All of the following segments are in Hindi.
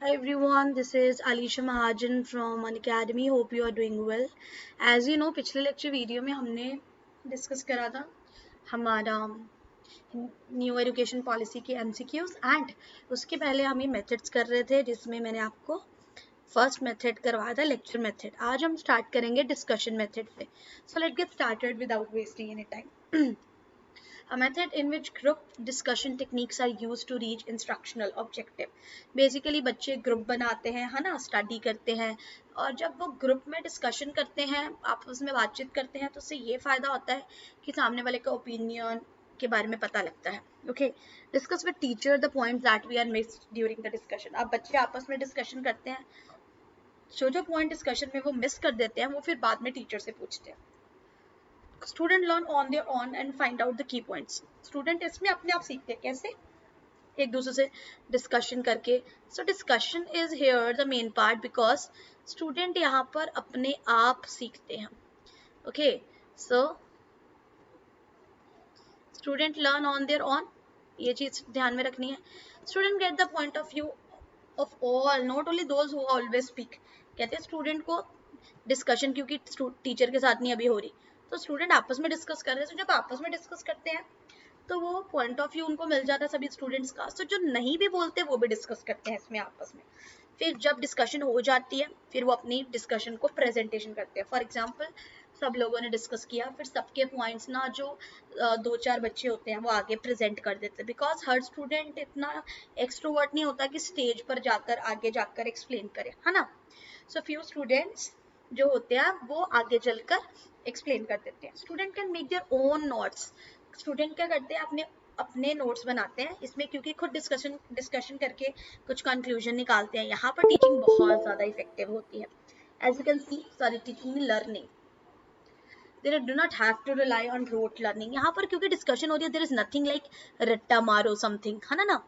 Hi everyone, this is Alisha Mahajan from Unacademy. Hope you are doing well. As you know, पिछले लेक्चर वीडियो में हमने डिस्कस करा था हमारा न्यू एजुकेशन पॉलिसी के एमसीक्यूज एंड उसके पहले हम ये मेथड्स कर रहे थे जिसमें मैंने आपको फर्स्ट मेथड करवाया था लेक्चर मेथड. आज हम स्टार्ट करेंगे डिस्कशन मेथड से. So let's get started without wasting any time. A method in which group discussion techniques are used to reach instructional objective. Basically बच्चे ग्रुप बनाते हैं, है ना, स्टडी करते हैं, और जब वो ग्रुप में डिस्कशन करते हैं, आपस में बातचीत करते हैं, तो उससे ये फ़ायदा होता है कि सामने वाले का ओपिनियन के बारे में पता लगता है. Okay, discuss with teacher the points that we are missed during the discussion. अब बच्चे आपस में डिस्कशन करते हैं, जो पॉइंट डिस्कशन में वो मिस कर देते हैं वो फिर बाद में टीचर से पूछते हैं. Student learn on their on and find out the key points. Student इसमें अपने आप सीखते हैं, कैसे? एक दूसरे से डिस्कशन करके. So discussion is here the main part because student यहाँ पर अपने आप सीखते हैं. Okay, so student learn on their own, ये चीज ध्यान में रखनी है. Student get the point of view of all, not only those who always speak. कहते हैं स्टूडेंट को डिस्कशन, क्योंकि टीचर के साथ नहीं अभी हो रही, तो स्टूडेंट आपस में डिस्कस कर रहे हैं. तो जब आपस में डिस्कस करते हैं तो वो पॉइंट ऑफ व्यू उनको मिल जाता है सभी स्टूडेंट्स का. तो जो नहीं भी बोलते वो भी डिस्कस करते हैं इसमें आपस में. फिर जब डिस्कशन हो जाती है फिर वो अपनी डिस्कशन को प्रेजेंटेशन करते हैं. फॉर एग्जांपल सब लोगों ने डिस्कस किया, फिर सबके पॉइंट्स ना जो दो चार बच्चे होते हैं वो आगे प्रेजेंट कर देते हैं. बिकॉज हर स्टूडेंट इतना एक्सट्रोवर्ट नहीं होता कि स्टेज पर जाकर आगे जाकर एक्सप्लेन करे, है ना. सो फ्यू स्टूडेंट्स जो होते हैं वो आगे चलकर एक्सप्लेन कर देते हैं. Student can make their own notes. Student क्या करते हैं, अपने अपने नोट्स बनाते हैं इसमें, क्योंकि खुद डिस्कशन करके कुछ कंक्लूजन निकालते हैं. यहाँ पर टीचिंग बहुत ज़्यादा इफेक्टिव होती है. As you can see, sorry, teaching learning, they do not have to rely on rote learning. यहाँ पर क्योंकि डिस्कशन हो रही है, there is nothing like रट्टा मारो समथिंग, है ना.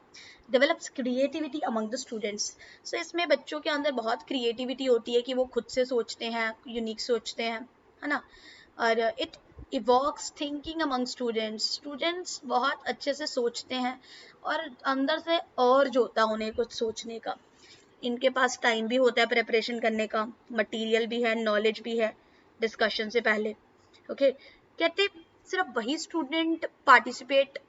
Develops creativity among the students. So इसमें बच्चों के अंदर बहुत क्रिएटिविटी होती है कि वो खुद से सोचते हैं, यूनिक सोचते हैं, है ना. और it evokes thinking among students. Students बहुत अच्छे से सोचते हैं और अंदर से और जो होता है उन्हें कुछ सोचने का. इनके पास टाइम भी होता है प्रिपरेशन करने का, मटेरियल भी है, नॉलेज भी है डिस्कशन से पहले. ओके, कहते सिर्फ वही स्टूडेंट पार्टिसिपेट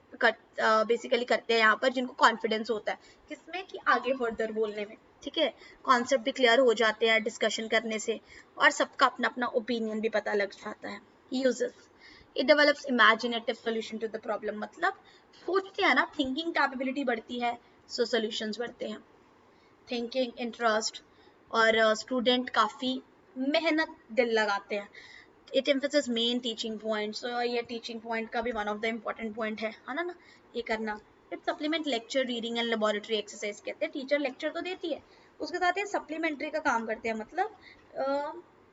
बेसिकली करते हैं यहाँ पर जिनको कॉन्फिडेंस होता है किसमें, कि आगे फर्दर बोलने में. ठीक है, कॉन्सेप्ट भी क्लियर हो जाते हैं डिस्कशन करने से और सबका अपना अपना ओपिनियन भी पता लग जाता है. Uses, it develops imaginative solution to the problem. मतलब सोचते हैं ना, थिंकिंग कैपेबिलिटी बढ़ती है, सो सोल्यूशंस बढ़ते हैं. थिंकिंग, इंटरेस्ट, और स्टूडेंट काफ़ी मेहनत दिल लगाते हैं. It emphasis main teaching points. ये टीचिंग पॉइंट का भी one of the important point है ना, ये करना. It supplement lecture reading and laboratory exercise. कहते हैं टीचर लेक्चर तो देती है, उसके साथ ये सप्लीमेंट्री का काम करते हैं.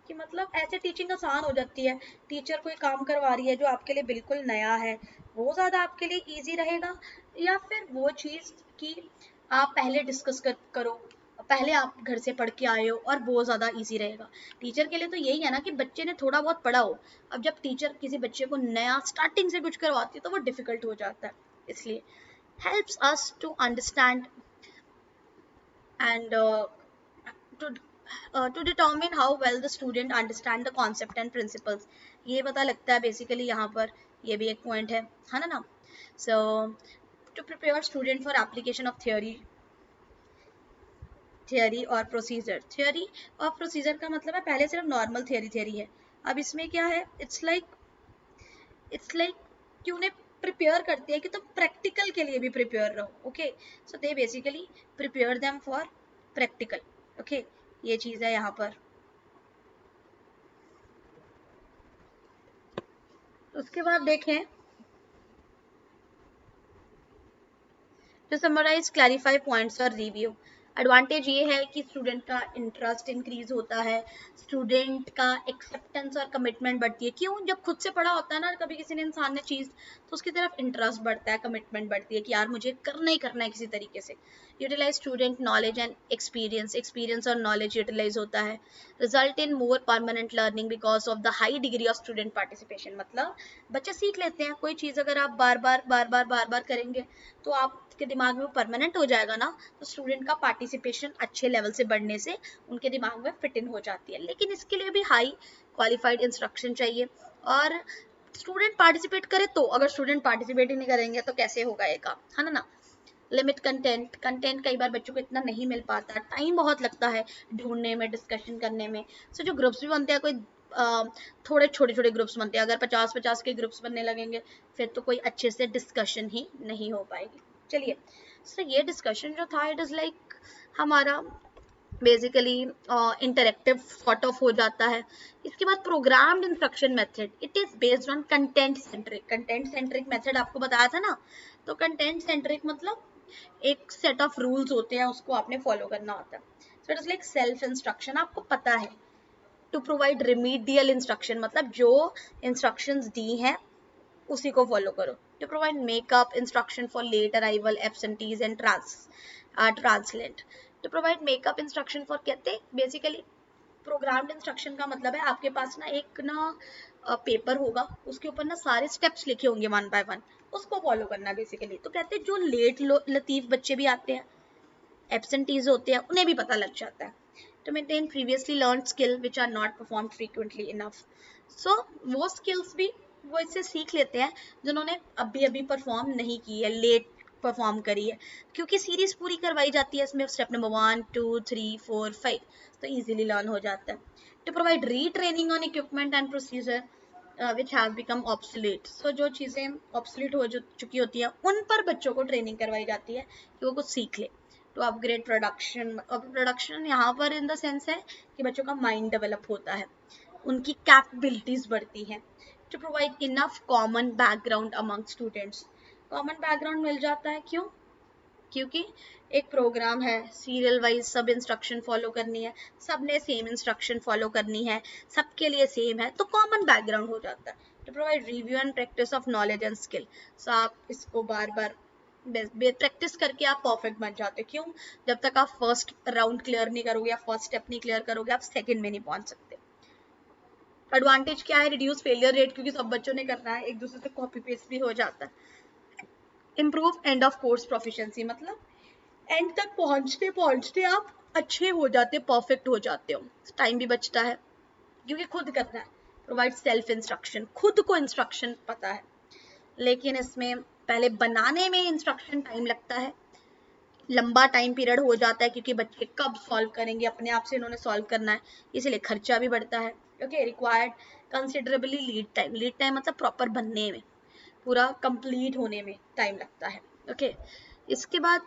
मतलब ऐसे टीचिंग आसान हो जाती है. टीचर कोई काम करवा रही है जो आपके लिए बिल्कुल नया है, वो ज़्यादा आपके लिए ईजी रहेगा, या फिर वो चीज़ कि आप पहले डिस्कस करो, पहले आप घर से पढ़ के आए हो, और वो ज़्यादा इजी रहेगा. टीचर के लिए तो यही है ना कि बच्चे ने थोड़ा बहुत पढ़ा हो. अब जब टीचर किसी बच्चे को नया स्टार्टिंग से कुछ करवाती है तो वो डिफिकल्ट हो जाता है. इसलिए helps us to understand and to determine how well the student understand the concept and principles. ये पता लगता है बेसिकली यहाँ पर, ये भी एक पॉइंट है ना. So to prepare student for application of theory और प्रोसीजर. थियोरी और प्रोसीजर का मतलब है पहले सिर्फ नॉर्मल थियोरी है, अब इसमें क्या है, इट्स लाइक कि उन्हें प्रिपेयर करती है कि तुम प्रैक्टिकल के लिए भी प्रिपेयर रहो. Okay, so they basically prepare them for practical. Okay, ये चीज़ है यहाँ पर. उसके बाद देखें, to summarize, clarify points और रिव्यू. एडवांटेज ये है कि स्टूडेंट का इंटरेस्ट इंक्रीज होता है, स्टूडेंट का एक्सेप्टेंस और कमिटमेंट बढ़ती है. क्यों? जब खुद से पढ़ा होता है ना कभी किसी ने इंसान ने चीज़, तो उसकी तरफ इंटरेस्ट बढ़ता है, कमिटमेंट बढ़ती है कि यार मुझे करना ही करना है किसी तरीके से. Utilise student knowledge and experience और नॉलेज यूटिलाइज होता है. Result in more permanent learning because of the high degree of student participation. मतलब बच्चे सीख लेते हैं कोई चीज़, अगर आप बार बार करेंगे तो आपके दिमाग में वो परमानेंट हो जाएगा ना. तो स्टूडेंट का पार्टिसिपेशन अच्छे लेवल से बढ़ने से उनके दिमाग में फिट इन हो जाती है। लेकिन इसके लिए भी हाई क्वालिफाइड इंस्ट्रक्शन चाहिए और स्टूडेंट पार्टिसिपेट करे तो, अगर स्टूडेंट पार्टिसिपेट ही नहीं करेंगे तो कैसे होगा ये काम, है ना। लिमिट कंटेंट कई बार बच्चों को इतना नहीं मिल पाता, टाइम बहुत लगता है ढूंढने में, डिस्कशन करने में। सो जो ग्रुप्स भी बनते हैं, कोई थोड़े छोटे छोटे ग्रुप्स बनते हैं, अगर 50-50 के ग्रुप्स बनने लगेंगे फिर तो कोई अच्छे से डिस्कशन ही नहीं हो पाएगी। चलिए, सो ये डिस्कशन जो था, इट इज़ लाइक हमारा बेसिकली इंटरेक्टिव सॉर्ट ऑफ हो जाता है। इसके बाद programmed instruction method, it is based on content centric method आपको बताया था ना। तो कंटेंट सेंट्रिक मतलब एक सेट ऑफ रूल्स होते हैं, उसको आपने फॉलो करना होता है। So it is like self instruction, आपको पता है। टू प्रोवाइड रिमीडियल इंस्ट्रक्शन मतलब जो इंस्ट्रक्शंस दी हैं उसी को फॉलो करो। To provide makeup instruction for late arrival, absentees and translate. To provide makeup instruction for, कहते बेसिकली प्रोग्राम्ड इंस्ट्रक्शन का मतलब है आपके पास ना एक पेपर होगा, उसके ऊपर ना सारे स्टेप्स लिखे होंगे 1 by 1, उसको फॉलो करना बेसिकली। तो कहते हैं जो लेट लतीफ बच्चे भी आते हैं, एब्सेंटीज होते हैं, उन्हें भी पता लग जाता है। To maintain previously learn skill which are not perform frequently enough. So वो स्किल्स भी वो इससे सीख लेते हैं जिन्होंने अभी अभी परफॉर्म नहीं की है, लेट परफॉर्म करी है, क्योंकि सीरीज पूरी करवाई जाती है इसमें, स्टेप नंबर 1 2 3 4 5, तो इजीली लर्न हो जाता है। To provide retraining on equipment and procedure which have become obsolete. So जो चीज़ें ऑब्सोलीट हो चुकी होती हैं उन पर बच्चों को ट्रेनिंग करवाई जाती है कि वो कुछ सीख ले। टू अपग्रेड प्रोडक्शन यहाँ पर इन द सेंस है कि बच्चों का माइंड डेवलप होता है, उनकी कैपेबिलिटीज बढ़ती हैं। To provide enough common background among students, common background मिल जाता है, क्यों? क्योंकि एक प्रोग्राम है, सीरियल वाइज सब इंस्ट्रक्शन फॉलो करनी है, सबने सेम इंस्ट्रक्शन फॉलो करनी है, सबके लिए सेम है, तो कॉमन बैकग्राउंड हो जाता है। To provide review and practice of knowledge and skill, so आप इसको बार बार प्रैक्टिस करके आप परफेक्ट बन जाते हो। क्यों? जब तक आप फर्स्ट राउंड क्लियर नहीं करोगे या फर्स्ट स्टेप नहीं क्लियर करोगे, आप सेकंड में नहीं पहुंच सकते। एडवांटेज क्या है? रिड्यूस फेलियर रेट, क्योंकि सब बच्चों ने करना है, एक दूसरे से कॉपी पेस्ट भी हो जाता है। Improve end of course proficiency, मतलब एंड तक पहुंचते पहुंचते आप अच्छे हो जाते, परफेक्ट हो जाते हो, टाइम भी बचता है क्योंकि खुद करना है। प्रोवाइड सेल्फ इंस्ट्रक्शन, खुद को इंस्ट्रक्शन पता है, लेकिन इसमें पहले बनाने में इंस्ट्रक्शन टाइम लगता है, लंबा टाइम पीरियड हो जाता है, क्योंकि बच्चे कब सॉल्व करेंगे, अपने आप से इन्होंने सॉल्व करना है, इसलिए खर्चा भी बढ़ता है। Okay, required considerably lead time मतलब प्रॉपर बनने में, पूरा कंप्लीट होने में टाइम लगता है। ओके, इसके बाद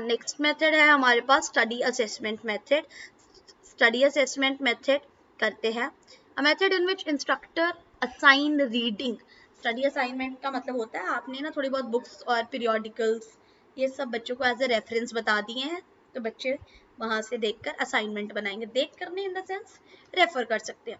नेक्स्ट मेथड है हमारे पास study assessment method. Study assessment method करते हैं, a method in which instructor assign reading. Study assignment का मतलब होता है आपने ना थोड़ी बहुत बुक्स और पीरियोडिकल्स ये सब बच्चों को एज ए रेफरेंस बता दिए हैं, तो बच्चे वहां से देखकर असाइनमेंट बनाएंगे, देख कर नहीं इन द सेंस रेफर कर सकते हैं।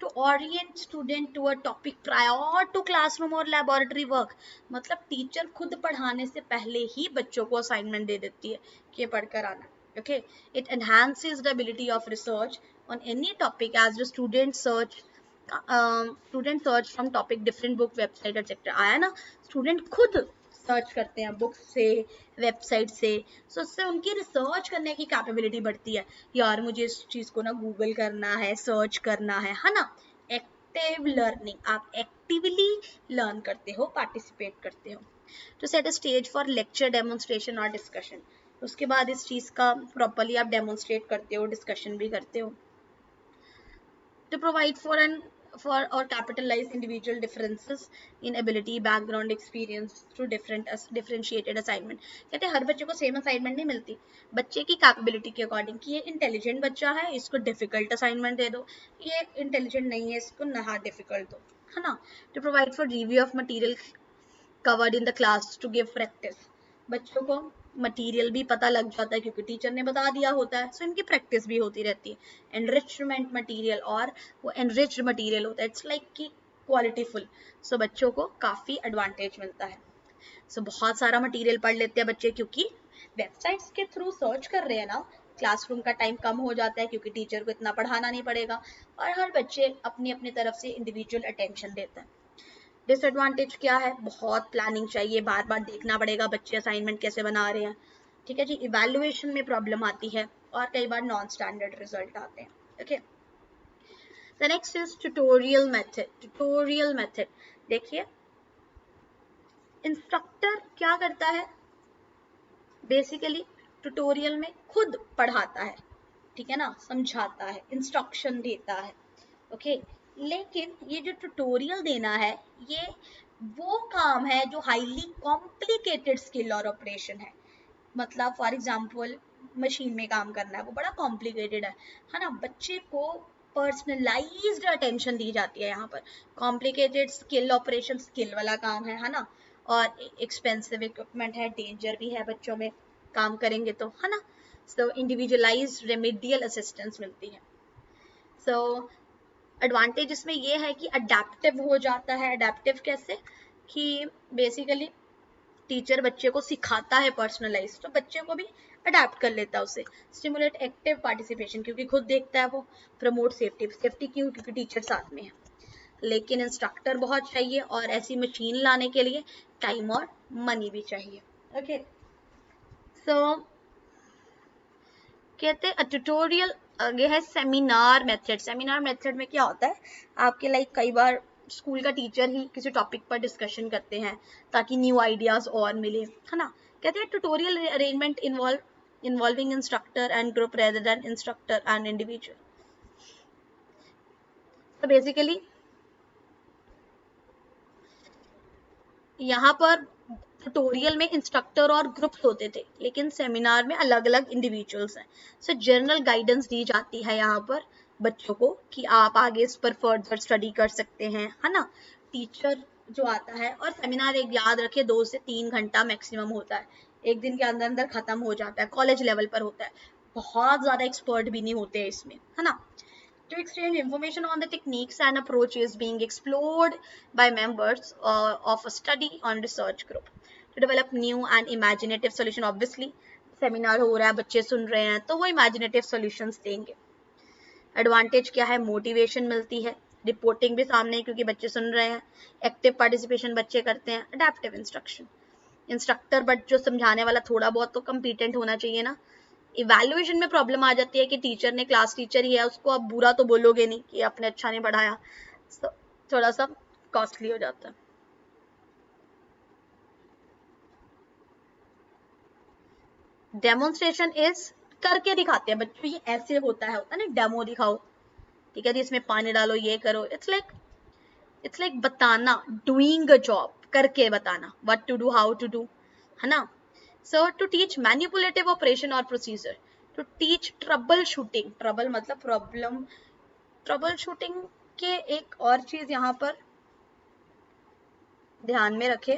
To orient student to a topic prior to classroom और लैबोरेटरी वर्क, मतलब टीचर खुद पढ़ाने से पहले ही बच्चों को असाइनमेंट दे देती है कि ये पढ़कर आना। Okay, it enhances the ability of research on any topic as the student search from topic different book website et cetera. आया ना, स्टूडेंट खुद सर्च करते हैं बुक से, वेबसाइट से, सो उससे उनकी रिसर्च करने की कैपेबिलिटी बढ़ती है। यार मुझे इस चीज़ को ना गूगल करना है, सर्च करना है ना। एक्टिव लर्निंग, आप एक्टिवली लर्न करते हो, पार्टिसिपेट करते हो। To set a stage for lecture, demonstration और डिस्कशन, उसके बाद इस चीज़ का प्रॉपरली आप डेमोन्स्ट्रेट करते हो, डिस्कशन भी करते हो। To provide for or capitalize individual differences in ability, background, experience through differentiated assignment। कहते हैं हर बच्चे को सेम असाइनमेंट नहीं मिलती, बच्चे की कैपेबिलिटी के अकॉर्डिंग, कि ये इंटेलिजेंट बच्चा है इसको डिफिकल्ट असाइनमेंट दे दो, ये इंटेलिजेंट नहीं है इसको ना डिफिकल्ट दो, है ना। To provide for review of material covered in the class to give practice, बच्चों को मटेरियल भी पता लग जाता है क्योंकि टीचर ने बता दिया होता है, सो इनकी प्रैक्टिस भी होती रहती है। एनरिचमेंट मटेरियल, और वो एनरिच्ड मटेरियल होता है, इट्स लाइक कि क्वालिटीफुल, सो बच्चों को काफ़ी एडवांटेज मिलता है। सो बहुत सारा मटेरियल पढ़ लेते हैं बच्चे, क्योंकि वेबसाइट्स के थ्रू सर्च कर रहे हैं ना, क्लासरूम का टाइम कम हो जाता है क्योंकि टीचर को इतना पढ़ाना नहीं पड़ेगा, और हर बच्चे अपनी अपनी तरफ से इंडिविजुअल अटेंशन देता है। डिसएडवांटेज क्या है? बहुत प्लानिंग चाहिए, बार बार देखना पड़ेगा बच्चे असाइनमेंट कैसे बना रहे हैं, ठीक है जी, इवैल्यूएशन में प्रॉब्लम आती है और कई बार नॉन स्टैंडर्ड रिजल्ट आते हैं. Okay, the next is tutorial method. Tutorial method देखिए, इंस्ट्रक्टर क्या करता है, बेसिकली ट्यूटोरियल में खुद पढ़ाता है, ठीक है ना, समझाता है, इंस्ट्रक्शन देता है. ओके, लेकिन ये जो ट्यूटोरियल देना है, ये वो काम है जो हाईली कॉम्प्लिकेटेड स्किल और ऑपरेशन है. मतलब फॉर एग्जांपल मशीन में काम करना है, वो बड़ा कॉम्प्लिकेटेड है ना. बच्चे को पर्सनलाइज्ड अटेंशन दी जाती है यहाँ पर. कॉम्प्लिकेटेड स्किल ऑपरेशन स्किल वाला काम है ना, और एक्सपेंसिव इक्विपमेंट है, डेंजर भी है बच्चों में काम करेंगे तो, है ना. सो इंडिविजुअलाइज्ड रेमेडियल असिस्टेंस मिलती है. सो एडवांटेज इसमें ये है कि अडेप्टिव हो जाता है. अडेप्टिव कैसे, कि बेसिकली टीचर बच्चे को सिखाता है पर्सनलाइज, तो बच्चे को भी अडेप्ट कर लेता है उसे. स्टिमुलेट एक्टिव पार्टिसिपेशन, क्योंकि खुद देखता है वो. प्रमोट सेफ्टी, सेफ्टी क्यों, क्योंकि टीचर साथ में है. लेकिन इंस्ट्रक्टर बहुत चाहिए, और ऐसी मशीन लाने के लिए टाइम और मनी भी चाहिए. ओके, सो कहते हैं ट्यूटोरियल. आगे है सेमिनार मेथड. सेमिनार मेथड में क्या होता है, आपके लाइक कई बार स्कूल का टीचर ही किसी टॉपिक पर डिस्कशन करते हैं ताकि न्यू आइडियाज और मिले, है ना. कहते हैं tutorial arrangement involving instructor and group rather than instructor and individual. तो बेसिकली यहाँ पर ट्यूटोरियल में इंस्ट्रक्टर और ग्रुप्स होते थे, लेकिन सेमिनार में अलग अलग इंडिविजुअल्स हैं. सो जनरल गाइडेंस दी जाती है यहाँ पर बच्चों को कि आप आगे इस पर फर्दर स्टडी कर सकते हैं, है ना. टीचर जो आता है, और सेमिनार एक याद रखे 2 से 3 घंटा मैक्सिमम होता है, एक दिन के अंदर अंदर खत्म हो जाता है. कॉलेज लेवल पर होता है, बहुत ज्यादा एक्सपर्ट भी नहीं होते हैं इसमें, है ना. To exchange information on the techniques and approaches being explored by members of a study on research group. To develop new and imaginative solution. Obviously, seminar हो रहा है, बच्चे सुन रहे हैं, तो वो इमेजिनेटिव सॉल्यूशंस देंगे. एडवांटेज क्या है, मोटिवेशन मिलती है, रिपोर्टिंग भी सामने, क्योंकि बच्चे सुन रहे हैं. एक्टिव पार्टिसिपेशन बच्चे करते हैं. अडेप्टिव इंस्ट्रक्शन, इंस्ट्रक्टर बट जो समझाने वाला थोड़ा बहुत तो कम्पिटेंट होना चाहिए ना. इवैल्यूएशन में प्रॉब्लम आ जाती है कि टीचर ने, क्लास टीचर ही है, उसको आप बुरा तो बोलोगे नहीं कि आपने अच्छा नहीं पढ़ाया, तो थोड़ा सा कॉस्टली हो जाता है. डेमोन्स्ट्रेशन इज करके दिखाते हैं बच्चों, ये ऐसे होता है ना, डेमो दिखाओ, ठीक है जी, इसमें पानी डालो, ये करो. इट्स लाइक बताना, डूइंग अ जॉब, करके बताना, what to do, how to do, है ना. So to teach manipulative operation or procedure, to teach troubleshooting. trouble मतलब प्रॉब्लम. troubleshooting के एक और चीज यहाँ पर ध्यान में रखे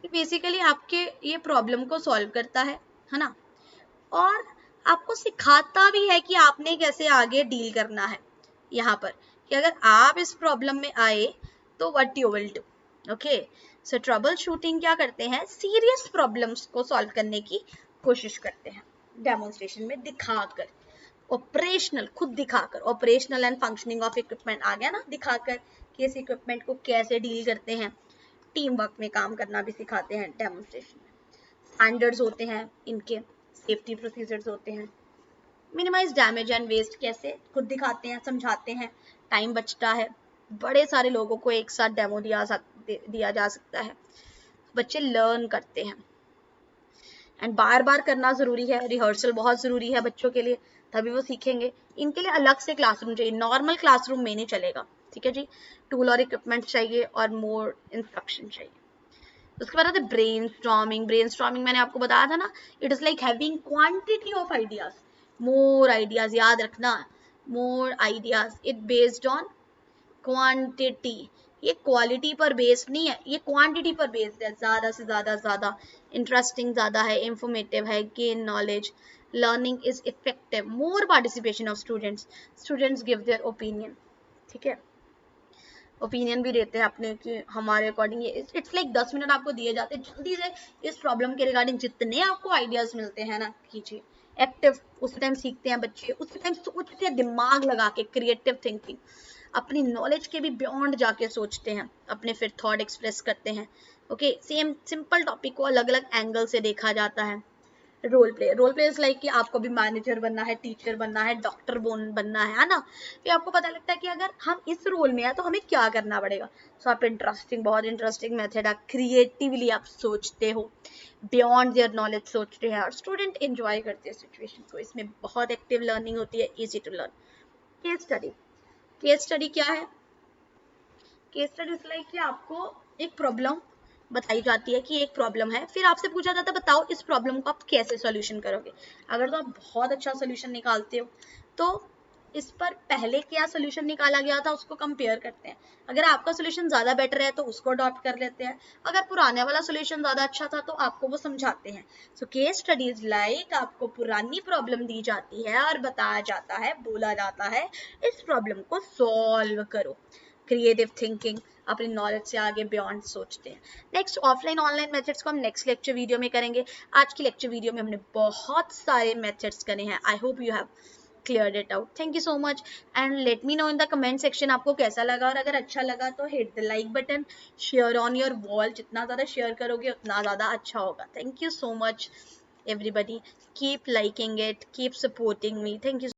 कि बेसिकली आपके ये प्रॉब्लम को सॉल्व करता है ना, और आपको सिखाता भी है कि आपने कैसे आगे डील करना है. यहाँ पर कि अगर आप इस प्रॉब्लम में आए तो what you will do. Okay, so trouble shooting क्या करते हैं, सीरियस प्रॉब्लम्स को सॉल्व करने की कोशिश करते हैं डेमोन्स्ट्रेशन में दिखाकर. ऑपरेशनल, खुद दिखाकर. Operational and functioning of equipment आ गया ना, दिखाकर कि इस इक्विपमेंट को कैसे डील करते हैं. टीम वर्क में काम करना भी सिखाते हैं डेमोन्स्ट्रेशन में. स्टैंडर्ड्स होते हैं इनके, सेफ्टी प्रोसीजर्स होते हैं. मिनिमाइज डैमेज एंड वेस्ट कैसे, खुद दिखाते हैं, समझाते हैं, टाइम बचता है, बड़े सारे लोगों को एक साथ डेमो दिया जा सकता है, बच्चे लर्न करते हैं. एंड बार बार करना जरूरी है, रिहर्सल बहुत जरूरी है बच्चों के लिए, तभी वो सीखेंगे. इनके लिए अलग से क्लासरूम चाहिए, नॉर्मल क्लासरूम में नहीं चलेगा, ठीक है जी. टूल और इक्विपमेंट चाहिए और मोर इंस्ट्रक्शन चाहिए. उसके बाद आता है ब्रेन स्टॉर्मिंग. ब्रेन स्टॉर्मिंग मैंने आपको बताया था ना, it is like having quantity of ideas, more ideas. याद रखना, मोर ideas, it based on quantity. ये क्वालिटी पर बेस्ड नहीं है, ये क्वांटिटी पर बेस्ड है. ज्यादा से ज्यादा इंटरेस्टिंग ज्यादा है, इंफॉर्मेटिव है, gain knowledge, learning is effective, more participation of students give their opinion, ठीक है, ओपिनियन भी देते हैं अपने कि हमारे अकॉर्डिंग ये. इट्स लाइक 10 मिनट आपको दिए जाते हैं, जल्दी से इस प्रॉब्लम के रिगार्डिंग जितने आपको आइडियाज मिलते हैं ना, कीजिए. एक्टिव, उस टाइम सीखते हैं बच्चे, उस टाइम सोचते हैं, दिमाग लगा के, क्रिएटिव थिंकिंग. अपनी नॉलेज के भी बियॉन्ड जाके सोचते हैं, अपने फिर थॉट एक्सप्रेस करते हैं। ओके, सेम सिंपल टॉपिक को अलग अलग एंगल से देखा जाता है। रोल प्ले इज लाइक कि आपको भी मैनेजर बनना है, टीचर बनना है, डॉक्टर बनना है ना। फिर आपको पता लगता है कि अगर हम इस रोल में है तो हमें क्या करना पड़ेगा। सो आप बहुत इंटरेस्टिंग मेथड है, क्रिएटिवली आप सोचते हो, बियॉन्ड देयर नॉलेज सोचते हैं, और स्टूडेंट एंजॉय करते हैं सिचुएशन को। इसमें बहुत एक्टिव लर्निंग होती है, easy to learn. Case study, case study क्या है? केस स्टडी इज लाइक कि आपको एक प्रॉब्लम बताई जाती है कि एक प्रॉब्लम है, फिर आपसे पूछा जाता है बताओ इस प्रॉब्लम को आप कैसे सॉल्यूशन करोगे। अगर तो आप बहुत अच्छा सॉल्यूशन निकालते हो तो इस पर पहले क्या सॉल्यूशन निकाला गया था उसको कंपेयर करते हैं। अगर आपका सॉल्यूशन ज्यादा बेटर है तो उसको अडॉप्ट कर लेते हैं, अगर पुराने वाला सॉल्यूशन ज्यादा अच्छा था तो आपको वो समझाते हैं। सो केस स्टडीज लाइक आपको पुरानी प्रॉब्लम दी जाती है और बताया जाता है, बोला जाता है इस प्रॉब्लम को सॉल्व करो। क्रिएटिव थिंकिंग, अपनी नॉलेज से आगे बियॉन्ड सोचते हैं। नेक्स्ट ऑफलाइन ऑनलाइन मेथड्स को हम नेक्स्ट लेक्चर वीडियो में करेंगे। आज की लेक्चर वीडियो में हमने बहुत सारे मेथड्स करे हैं। I hope you have cleared it out. Thank you so much and let me know in the comment section आपको कैसा लगा, और अगर अच्छा लगा तो hit the like button, share on your wall, जितना ज़्यादा share करोगे उतना ज़्यादा अच्छा होगा। Thank you so much everybody, keep liking it, keep supporting me. Thank you.